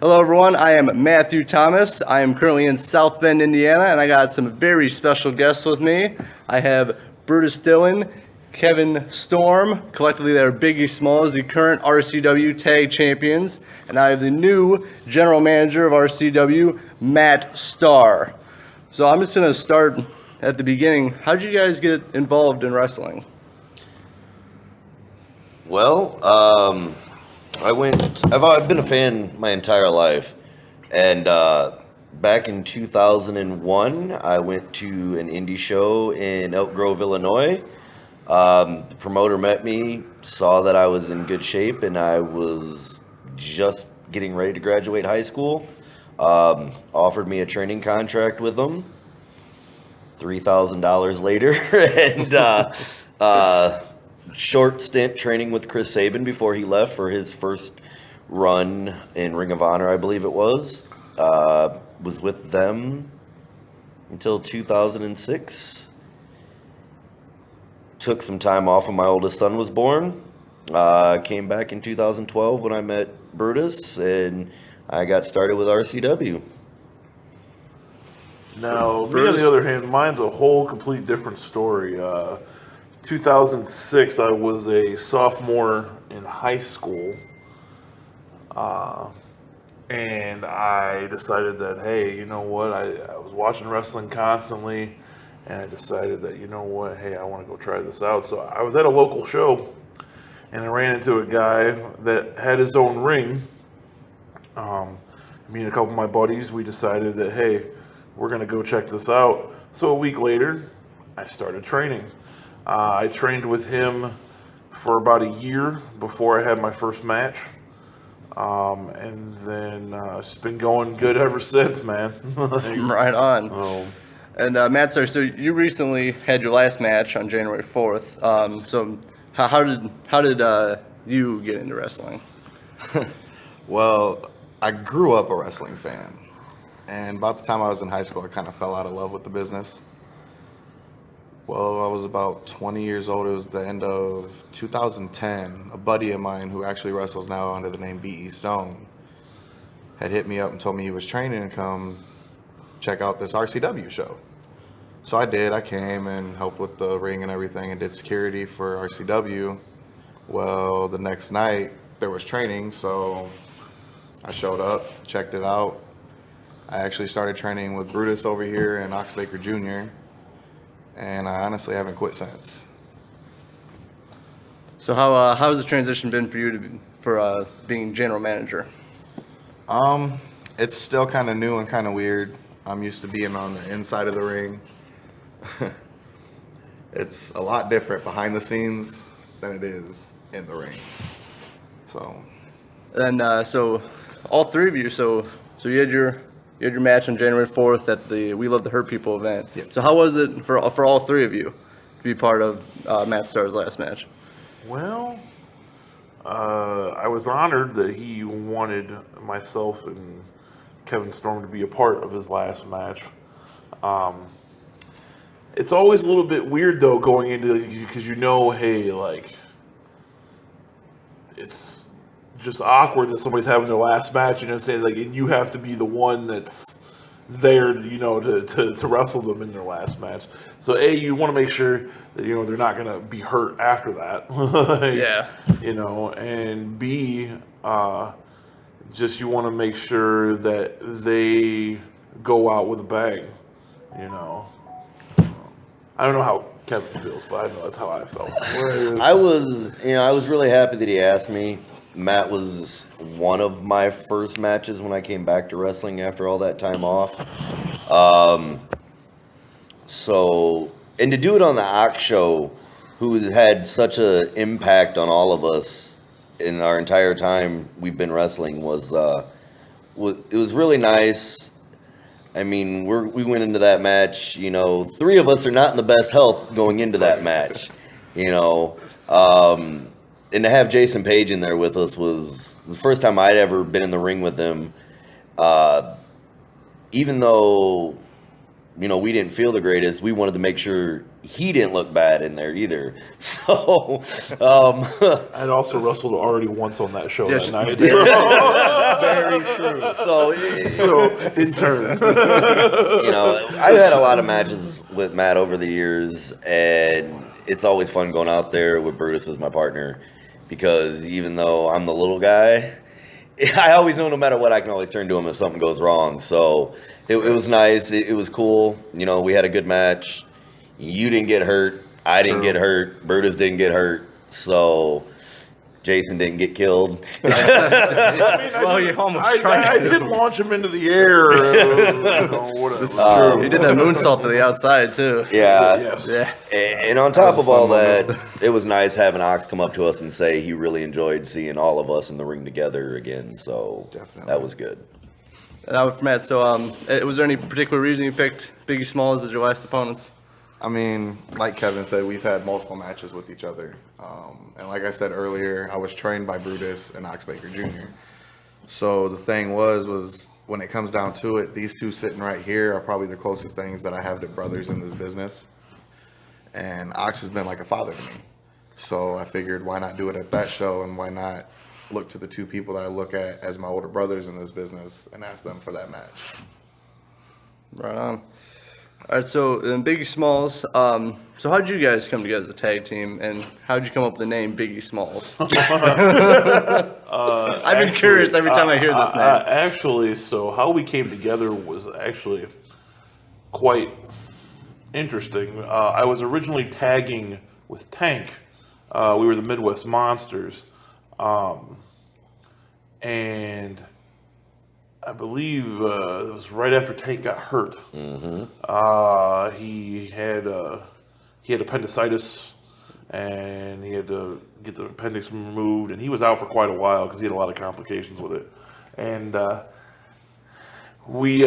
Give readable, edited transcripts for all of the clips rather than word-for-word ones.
Hello, everyone. I am Matthew Thomas. I am currently in South Bend, Indiana, and I got some very special guests with me. I have Brutus Dillon, Kevin Storm, collectively they are Biggie Smalls, the current RCW Tag Champions, and I have the new General Manager of RCW, Matt Starr. So I'm just going to start at the beginning. How did you guys get involved in wrestling? Well, I've been a fan my entire life, and back in 2001, I went to an indie show in Elk Grove, Illinois. The promoter met me, saw that I was in good shape, and I was just getting ready to graduate high school. Offered me a training contract with them. $3,000 later, and short stint training with Chris Sabin before he left for his first run in Ring of Honor, I believe it was. Was with them until 2006. Took some time off when my oldest son was born. Came back in 2012 when I met Brutus, and I got started with RCW. Now, me on the other hand, mine's a whole complete different story. 2006, I was a sophomore in high school, and I decided that, hey, you know what, I was watching wrestling constantly, and I decided that, you know what, hey, I want to go try this out. So I was at a local show, and I ran into a guy that had his own ring. Me and a couple of my buddies, we decided that, hey, we're going to go check this out. So a week later, I started training. I trained with him for about a year before I had my first match. And then it's been going good ever since, man. Right on. And Matt, sir, so you recently had your last match on January 4th. So how did you get into wrestling? Well, I grew up a wrestling fan. And about the time I was in high school, I kind of fell out of love with the business. Well, I was about 20 years old. It was the end of 2010. A buddy of mine who actually wrestles now under the name B.E. Stone had hit me up and told me he was training to come check out this RCW show. So I did. I came and helped with the ring and everything and did security for RCW. Well, the next night there was training, so I showed up, checked it out. I actually started training with Brutus over here and Ox Baker Jr., and I honestly haven't quit since. So how has the transition been for you for being general manager? It's still kind of new and kind of weird. I'm used to being on the inside of the ring. It's a lot different behind the scenes than it is in the ring. So. And so all three of you. So you had your match on January 4th at the We Love the Hurt People event. Yep. So how was it for all three of you to be part of Matt Starr's last match? Well, I was honored that he wanted myself and Kevin Storm to be a part of his last match. It's always a little bit weird, though, going into it, because hey, like, it's just awkward that somebody's having their last match, you know what I'm saying? Like, and you have to be the one that's there, to wrestle them in their last match. So, A, you want to make sure that, they're not going to be hurt after that. Yeah. And B, just you want to make sure that they go out with a bang, I don't know how Kevin feels, but I know that's how I felt. I was really happy that he asked me. Matt was one of my first matches when I came back to wrestling after all that time off. And to do it on the Ox show, who had such an impact on all of us in our entire time we've been wrestling, was really nice. I mean, we went into that match, three of us are not in the best health going into that match, and to have Jason Page in there with us was the first time I'd ever been in the ring with him. Even though, we didn't feel the greatest, we wanted to make sure he didn't look bad in there either. So, I'd also wrestled already once on that show Yes. that night. Very true. So in turn, you know, I've had a lot of matches with Matt over the years, and it's always fun going out there with Brutus as my partner, because even though I'm the little guy, I always know no matter what, I can always turn to him if something goes wrong. So it was nice. It was cool. You know, we had a good match. You didn't get hurt. I didn't get hurt. Brutus didn't get hurt. So Jason didn't get killed. Well, you almost tried I to. did launch him into the air. Whatever. True. You did that moonsault to the outside too. Yeah. Yes. Yeah. And on top of all that, it was nice having Ox come up to us and say he really enjoyed seeing all of us in the ring together again. So Definitely. that was good. Now for Matt, so was there any particular reason you picked Biggie Smalls as your last opponents? I mean, like Kevin said, we've had multiple matches with each other. And like I said earlier, I was trained by Brutus and Ox Baker Jr. So the thing was when it comes down to it, these two sitting right here are probably the closest things that I have to brothers in this business. And Ox has been like a father to me. So I figured, why not do it at that show, and why not look to the two people that I look at as my older brothers in this business and ask them for that match. Right on. All right, so Biggie Smalls. So how did you guys come together as a tag team, and how did you come up with the name Biggie Smalls? I've been curious every time I hear this name. Actually, so how we came together was actually quite interesting. I was originally tagging with Tank. We were the Midwest Monsters. And I believe it was right after Tank got hurt. He had appendicitis, and he had to get the appendix removed, and he was out for quite a while because he had a lot of complications with it. And we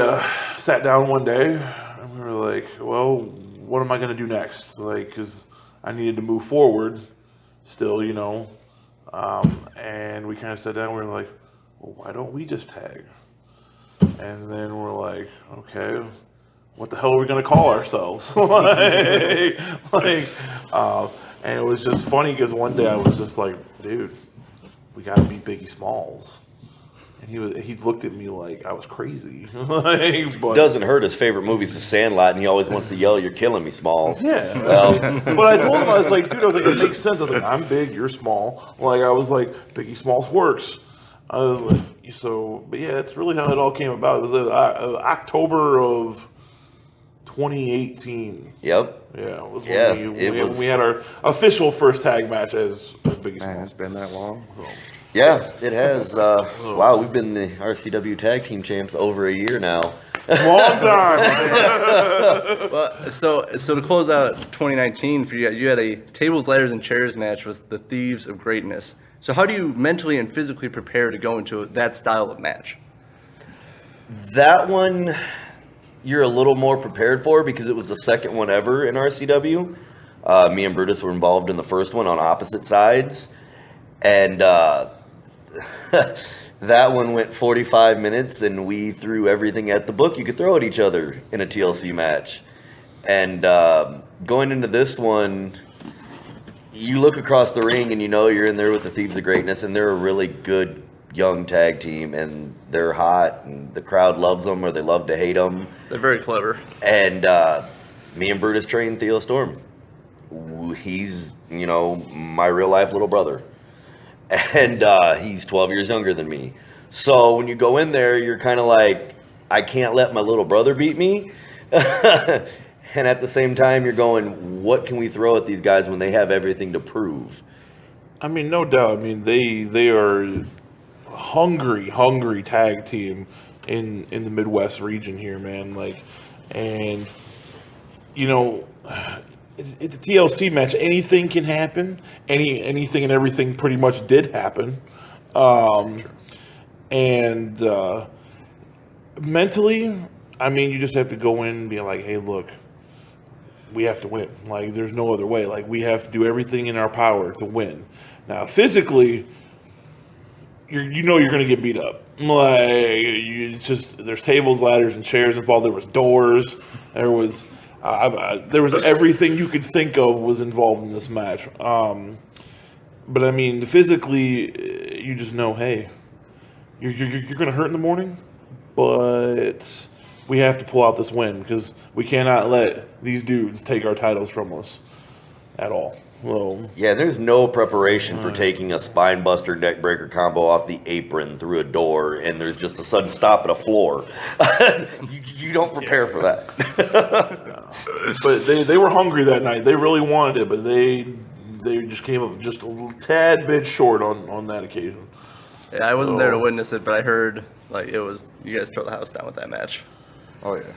sat down one day, and we were like, well, what am I going to do next? Like, because I needed to move forward still, you know. And we kind of sat down, and we were like, well, why don't we just tag? And then we're like, okay, what the hell are we going to call ourselves? And it was just funny because one day I was just like, dude, we got to be Biggie Smalls. And he looked at me like I was crazy. But It doesn't hurt. His favorite movie's The Sandlot, and he always wants to yell, "You're killing me, Smalls." yeah. Well, But I told him, I was like, dude, it makes sense. I was like, I'm big, you're small. Like, I was like, Biggie Smalls works. I was like, but yeah, that's really how it all came about. It was October of 2018. yep. Yeah, it was Yeah, when we had our official first tag match as Biggie Man, Smalls. it's been that long. Yeah, it has. Wow, we've been the RCW Tag Team Champs over a year now. Long time. Well, so to close out 2019 for you had a tables, ladders, and chairs match with the Thieves of Greatness. So how do you mentally and physically prepare to go into that style of match? That one, you're a little more prepared for because it was the second one ever in RCW. Me and Brutus were involved in the first one on opposite sides. And that one went 45 minutes, and we threw everything at the book you could throw at each other in a TLC match. And going into this one, you look across the ring and you know you're in there with the Thieves of Greatness, and they're a really good young tag team, and they're hot, and the crowd loves them or they love to hate them. They're very clever. And me and Brutus trained Theo Storm. He's, you know, my real life little brother. And he's 12 years younger than me. So when you go in there, you're kind of like, I can't let my little brother beat me. And at the same time, you're going, what can we throw at these guys when they have everything to prove? I mean, no doubt. I mean, they are hungry tag team in the Midwest region here, man. Like, and you know, it's a TLC match. Anything can happen. Anything and everything pretty much did happen. And mentally, I mean, you just have to go in and be like, hey, look, we have to win. Like, there's no other way. Like, we have to do everything in our power to win. Now, physically, you know you're going to get beat up. Like, there's tables, ladders, and chairs involved. There was doors. There was, There was everything you could think of was involved in this match. But I mean, physically, you just know, hey, you're going to hurt in the morning, but we have to pull out this win because we cannot let these dudes take our titles from us at all. Well, yeah, there's no preparation for taking a spine buster neck breaker combo off the apron through a door, and there's just a sudden stop at a floor. you don't prepare for that. But they were hungry that night. They really wanted it, but they just came up just a little tad bit short on that occasion. Yeah, I wasn't there to witness it, but I heard like it was you guys tore the house down with that match. Oh yeah.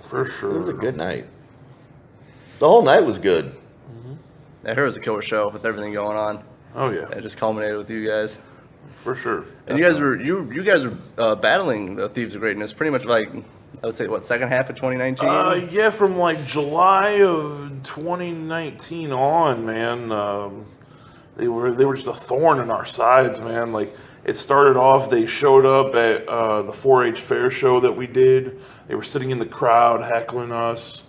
For sure. It was a good night. The whole night was good. I heard it was a killer show with everything going on. Oh yeah. It just culminated with you guys. For sure. And you guys were battling the Thieves of Greatness pretty much like I would say what second half of 2019. Yeah, from like July of 2019 on, man. They were just a thorn in our sides, man. Like it started off, they showed up at the 4-H fair show that we did. They were sitting in the crowd heckling us.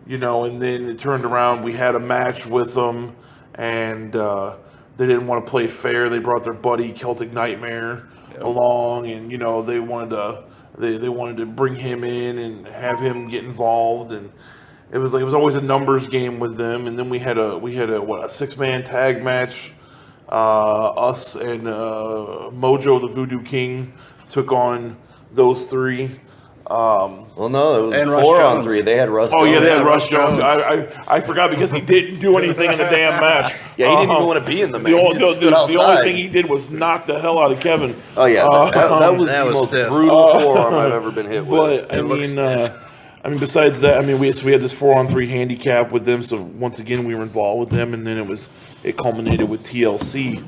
You know, and then it turned around. We had a match with them, and they didn't want to play fair. They brought their buddy Celtic Nightmare along, and you know they wanted to bring him in and have him get involved, and it was always a numbers game with them. And then we had a 6-man tag match. Us and Mojo the Voodoo King took on those three. Well, no, it And was Russ 4 on Jones. 3. They had Russ. Oh yeah, Jones. they had Russ Jones. Jones. I forgot because he didn't do anything in the damn match. Yeah, he didn't even want to be in the match. The, He only, just the, stood the only outside. thing he did was knock the hell out of Kevin. Oh yeah, that was that the was most stiff. brutal forearm I've ever been hit with. But looks stiff. I mean, besides that, I mean, we had this 4-on-3 handicap with them. So once again, we were involved with them, and then it culminated with TLC.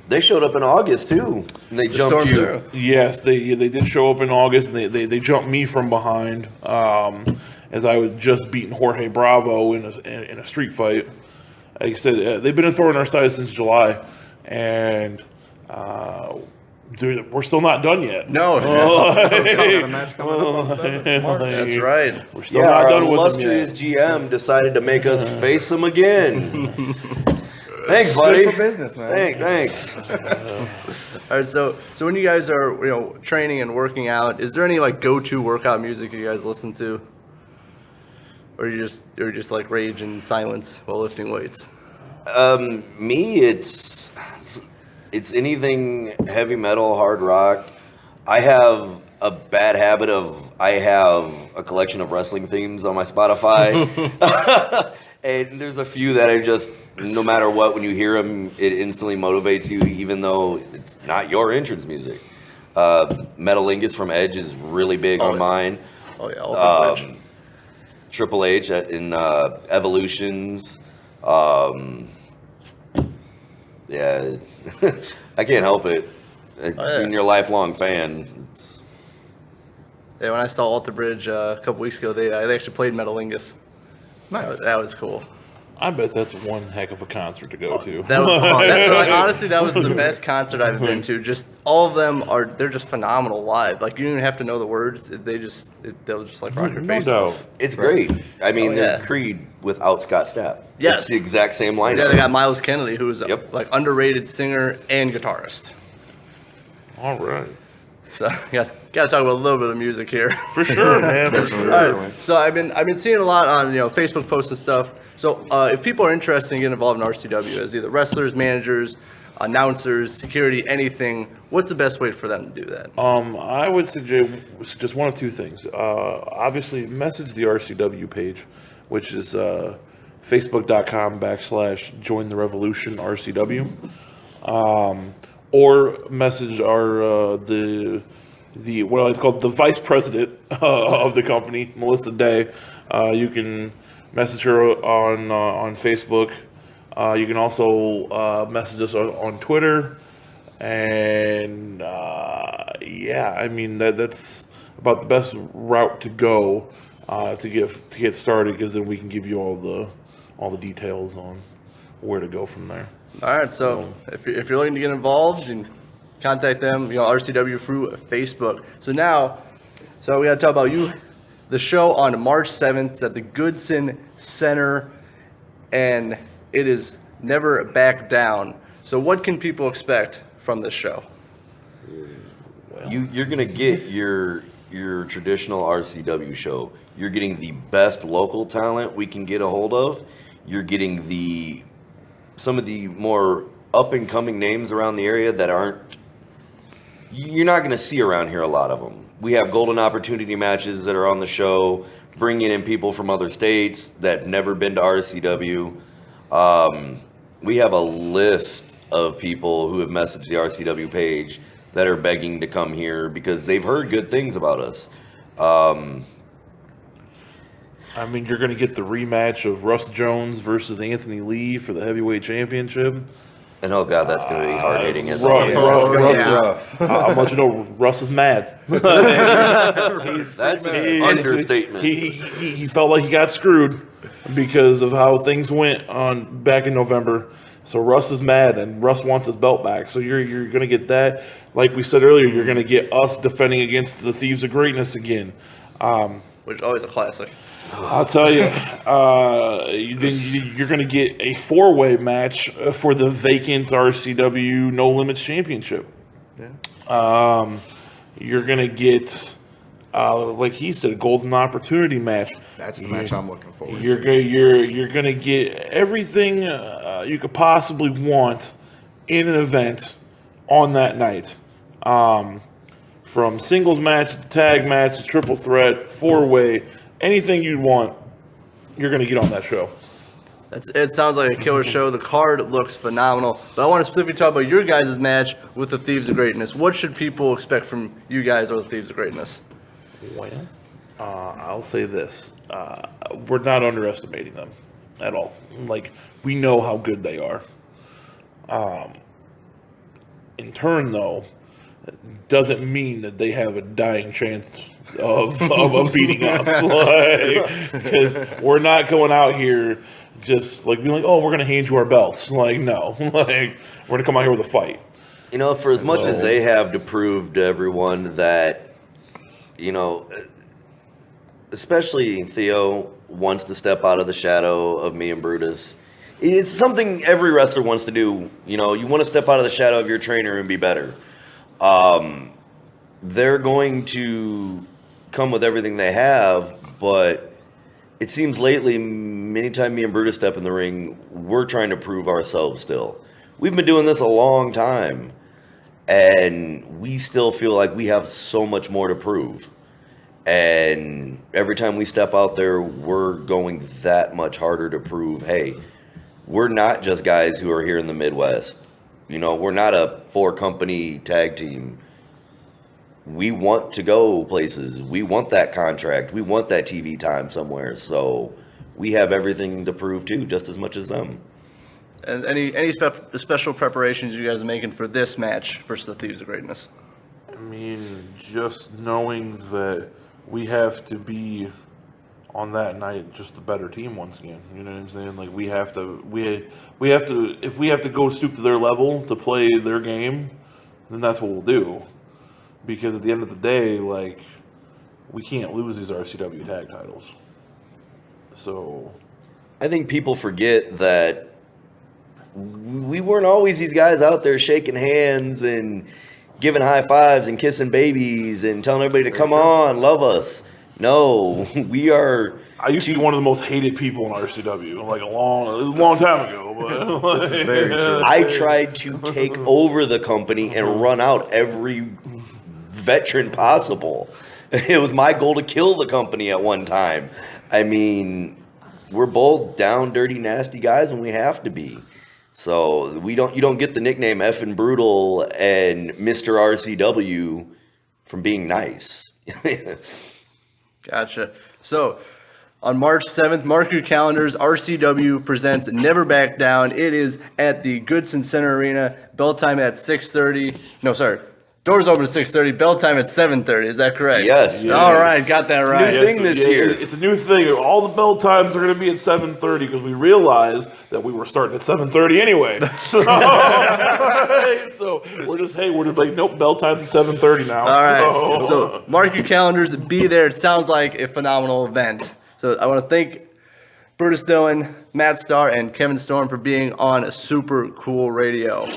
They showed up in August too, and they jumped Storm you. through. Yes, they did show up in August, and they jumped me from behind as I was just beating Jorge Bravo in a street fight. Like I said, they've been a thorn in our side since July, and we're still not done yet. No, Got a match coming up on 7th March. that's right. We're still Yeah, not our done with them illustrious yet. GM decided to make us face him again. Thanks, buddy. Good for business, man. Thanks. All right, so when you guys are training and working out, is there any like go-to workout music you guys listen to, or you just like rage in silence while lifting weights? Me, it's anything heavy metal, hard rock. I have a bad habit of I have a collection of wrestling themes on my Spotify, and there's a few that I just, no matter what, when you hear them, it instantly motivates you, even though it's not your entrance music. Metalingus from Edge is really big on yeah. mine. Oh yeah, all the Triple H in Evolutions. Yeah, I can't help it. yeah. Being your lifelong fan. Yeah, when I saw Alter Bridge a couple weeks ago, they actually played Metalingus. Nice. That was cool. I bet that's one heck of a concert to go to. That was like, honestly, that was the best concert I've been to. Just all of them they're just phenomenal live. Like you don't even have to know the words. They'll just like rock your No face doubt. off. It's great. I mean, Oh, they're yeah. Creed without Scott Stapp. Yes. It's the exact same lineup. Yeah, they got Miles Kennedy, who's a Yep. like underrated singer and guitarist. All right. So got to talk about a little bit of music here. For sure, man. For sure. All right. So I've been seeing a lot on Facebook posts and stuff. So if people are interested in getting involved in RCW as either wrestlers, managers, announcers, security, anything, what's the best way for them to do that? I would suggest one of two things. Obviously, message the RCW page, which is facebook.com/join the revolution RCW. Or message our the what I call the vice president of the company, Melissa Day. You can message her on Facebook. You can also message us on Twitter, and yeah, I mean that's about the best route to go to get started, because then we can give you all the details on where to go from there. All right. So if you're looking to get involved, and contact them, RCW through Facebook. So we got to talk about you. the show on March 7th. It's at the Goodson Center, and it is Never Back Down. So what can people expect from this show? You're gonna get your traditional RCW show. You're getting the best local talent we can get a hold of. You're getting some of the more up and coming names around the area that you're not gonna see around here, a lot of them. We have golden opportunity matches that are on the show, bringing in people from other states that never been to RCW. We have a list of people who have messaged the RCW page that are begging to come here because they've heard good things about us. I mean, you're going to get the rematch of Russ Jones versus Anthony Lee for the heavyweight championship. And oh god, that's going to be hard hitting as Russ, always. I'll let you know, Russ is mad. That's an understatement. He felt like he got screwed because of how things went on back in November. So Russ is mad, and Russ wants his belt back. So you're going to get that. Like we said earlier, you're going to get us defending against the Thieves of Greatness again. Which is always a classic. I'll tell you, then you're going to get a four-way match for the vacant RCW No Limits Championship. Yeah. You're going to get, like he said, a golden opportunity match. That's the match I'm looking forward to. You're going to get everything you could possibly want in an event on that night. From singles match, to tag match, to triple threat, four-way, anything you'd want, you're going to get on that show. It sounds like a killer show. The card looks phenomenal. But I want to specifically talk about your guys' match with the Thieves of Greatness. What should people expect from you guys or the Thieves of Greatness? Well, I'll say this. We're not underestimating them at all. Like, we know how good they are. In turn, though, doesn't mean that they have a dying chance of beating us. Because we're not going out here just like being like, oh, we're going to hand you our belts. Like, no. Like, we're going to come out here with a fight. You know, for as much as they have to prove to everyone that, you know, especially Theo wants to step out of the shadow of me and Brutus. It's something every wrestler wants to do. You know, you want to step out of the shadow of your trainer and be better. They're going to come with everything they have, but it seems lately, anytime me and Brutus step in the ring, we're trying to prove ourselves still. We've been doing this a long time, and we still feel like we have so much more to prove. And every time we step out there, we're going that much harder to prove, hey, we're not just guys who are here in the Midwest. You know, we're not a four-company tag team. We want to go places. We want that contract. We want that TV time somewhere. So we have everything to prove too, just as much as them. And any special preparations you guys are making for this match versus the Thieves of Greatness? I mean, just knowing that we have to be on that night just a better team once again. You know what I'm saying? Like, we have to if we have to go stoop to their level to play their game, then that's what we'll do. Because at the end of the day, like, we can't lose these RCW tag titles. So I think people forget that we weren't always these guys out there shaking hands and giving high fives and kissing babies and telling everybody to come on, love us. No, we are. I used to be one of the most hated people in RCW, like a long time ago. But This is very true. I tried to take over the company and run out every veteran possible. It was my goal to kill the company at one time. I mean, we're both down, dirty, nasty guys when we have to be. So you don't get the nickname Effin' Brutal and Mr. RCW from being nice. Gotcha. So, on March 7th, mark your calendars. RCW presents Never Back Down. It is at the Goodson Center Arena. Bell time at 6:30. No, sorry. Doors open at 6:30. Bell time at 7:30. Is that correct? Yes. Yeah. All right, got that right. new thing this year. It's a new thing. All the bell times are going to be at 7:30 because we realized that we were starting at 7:30 anyway. So we're just like, nope, bell times at 7:30 now. All right. So mark your calendars. Be there. It sounds like a phenomenal event. So I want to thank Brutus Dillon, Matt Starr, and Kevin Storm for being on Super Cool Radio.